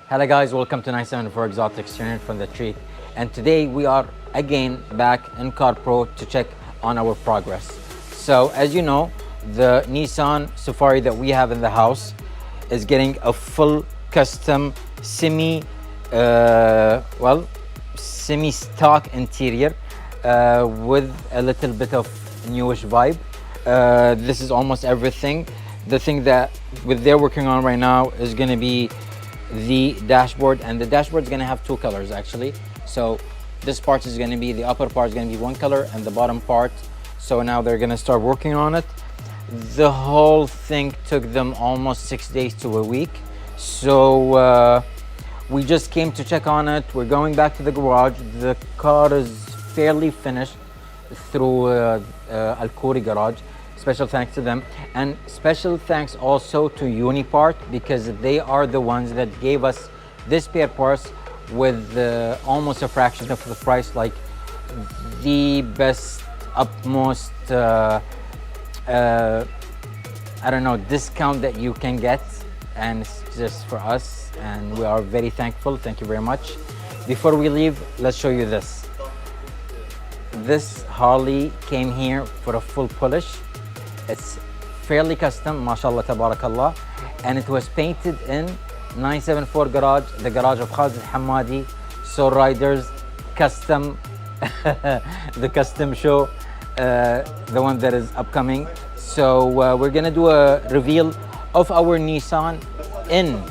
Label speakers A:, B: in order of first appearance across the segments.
A: Hello guys, welcome to 974 Exotic Exterior from the Treat. And today we are again back in Car Pro to check on our progress. So as you know, the Nissan Safari that we have in the house is getting a full custom semi-stock interior with a little bit of newish vibe. This is almost everything. The thing that they're working on right now is going to be the dashboard, and the dashboard is going to have two colors actually. So this part is going to be, the upper part is going to be one color and the bottom part, so now they're going to start working on it. The whole thing took them almost 6 days to a week, so we just came to check on it. We're going back to the garage. The car is fairly finished through Al Khoury garage. Special thanks to them, and special thanks also to Unipart, because they are the ones that gave us this spare parts with almost a fraction of the price, like the best utmost I don't know, discount that you can get, and it's just for us, and we are very thankful. Thank you very much. Before we leave, let's show you this. This Harley came here for a full polish. It's fairly custom, mashallah, tabarakallah, and it was painted in 974 garage, the garage of Khalid Hamadi, Soul Riders, custom, the custom show, the one that is upcoming. So we're gonna do a reveal of our Nissan in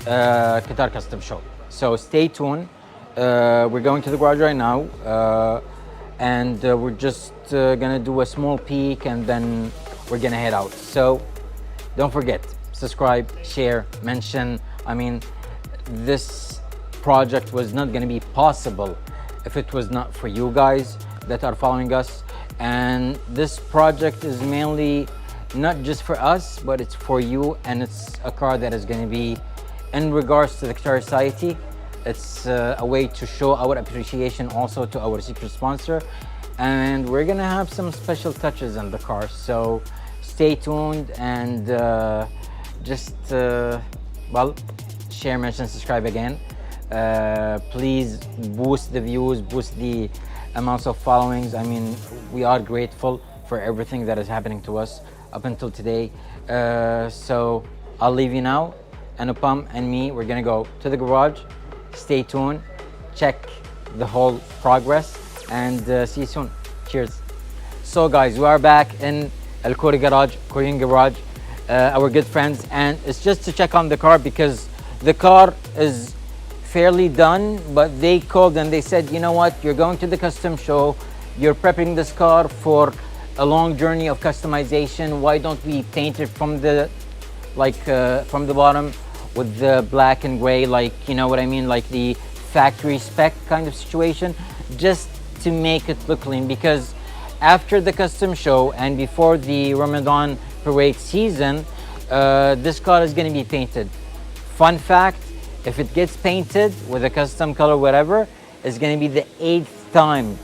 A: Qatar Custom Show. So stay tuned. We're going to the garage right now, and we're just gonna do a small peek, and then we're gonna head out. So don't forget, subscribe, share, mention. I mean, this project was not gonna be possible if it was not for you guys that are following us. And this project is mainly not just for us, but it's for you, and it's a car that is gonna be in regards to the Qatar society. It's a way to show our appreciation also to our secret sponsor, and we're gonna have some special touches in the car. So stay tuned, and share, mention, subscribe again. Please boost the views, boost the amounts of followings. I mean, we are grateful for everything that is happening to us up until today. So I'll leave you now. Anupam and me, we're gonna go to the garage. Stay tuned, check the whole progress, and see you soon. Cheers. So guys, we are back in Al Khoury garage, Korean garage, our good friends, and it's just to check on the car because the car is fairly done, but they called and they said, you know what, you're going to the custom show, you're prepping this car for a long journey of customization. Why don't we paint it from the from the bottom with the black and gray, like, you know what I mean, like the factory spec kind of situation, just to make it look clean. Because after the custom show and before the Ramadan parade season, this car is going to be painted. Fun fact, if it gets painted with a custom color, whatever, it's going to be the 8th time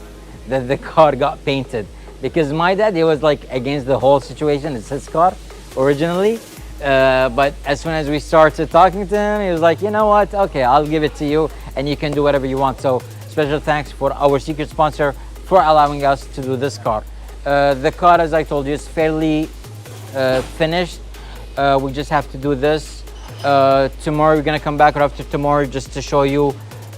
A: that the car got painted. Because my dad, he was like against the whole situation. It's his car originally. But as soon as we started talking to him, he was like, you know what, okay, I'll give it to you and you can do whatever you want. So special thanks for our secret sponsor for allowing us to do this car. The car, as I told you, is fairly finished. We just have to do this. Tomorrow we're gonna come back, or after tomorrow, just to show you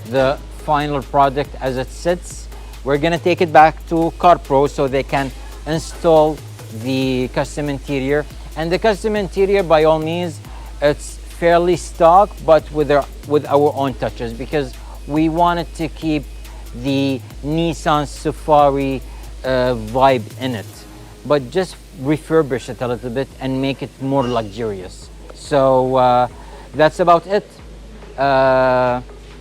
A: the final product as it sits. We're gonna take it back to Car Pro so they can install the custom interior. And the custom interior, by all means, it's fairly stock, but with our own touches, because we wanted to keep the Nissan Safari vibe in it, but just refurbish it a little bit and make it more luxurious. So that's about it.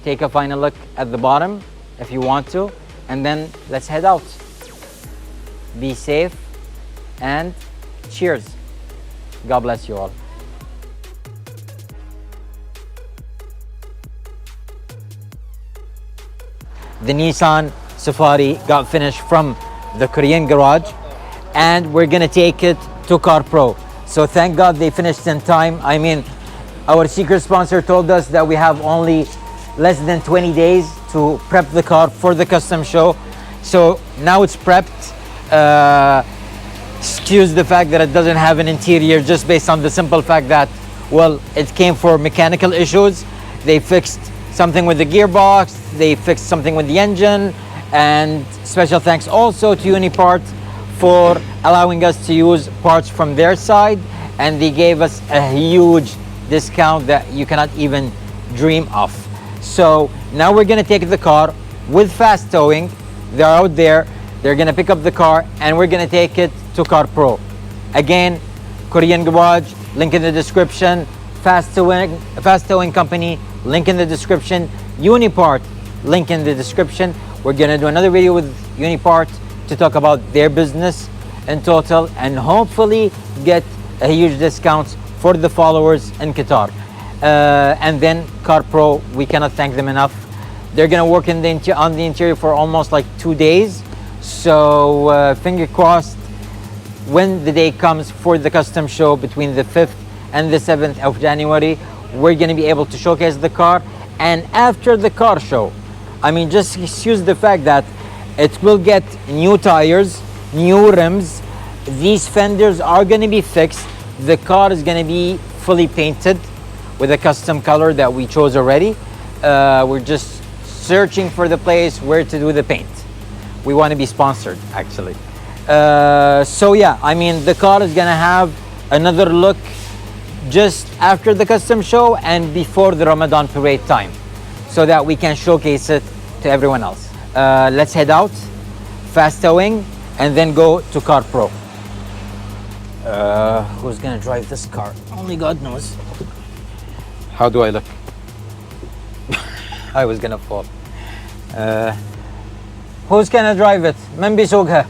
A: Take a final look at the bottom if you want to, and then let's head out. Be safe and cheers. God bless you all. The Nissan Safari got finished from the Korean garage, and we're gonna take it to Car Pro. So thank God they finished in time. I mean, Our secret sponsor told us that we have only less than 20 days to prep the car for the custom show. So now it's prepped. Excuse the fact that it doesn't have an interior, just based on the simple fact that, well, it came for mechanical issues. They fixed something with the gearbox, they fixed something with the engine, and special thanks also to Unipart for allowing us to use parts from their side, and they gave us a huge discount that you cannot even dream of. So now we're gonna take the car with fast towing. They're out there, they're gonna pick up the car, and we're gonna take it to Car Pro. Again, Korean Garage, link in the description. Fast towing company, link in the description. Unipart, link in the description. We're gonna do another video with Unipart to talk about their business in total, and hopefully get a huge discount for the followers in Qatar. And then Car Pro, we cannot thank them enough. They're gonna work on the interior for almost like 2 days. So finger crossed, when the day comes for the custom show between the 5th and the 7th of January, we're gonna be able to showcase the car. And after the car show, I mean, just excuse the fact that it will get new tires, new rims. These fenders are gonna be fixed. The car is gonna be fully painted with a custom color that we chose already. We're just searching for the place where to do the paint. We want to be sponsored, actually. So yeah, I mean, the car is gonna have another look just after the custom show and before the Ramadan parade time, so that we can showcase it to everyone else. Let's head out, fast towing, and then go to Car Pro. Who's gonna drive this car? Only God knows. How do I look? I was gonna fall. Who's gonna drive it? من بيسوقها؟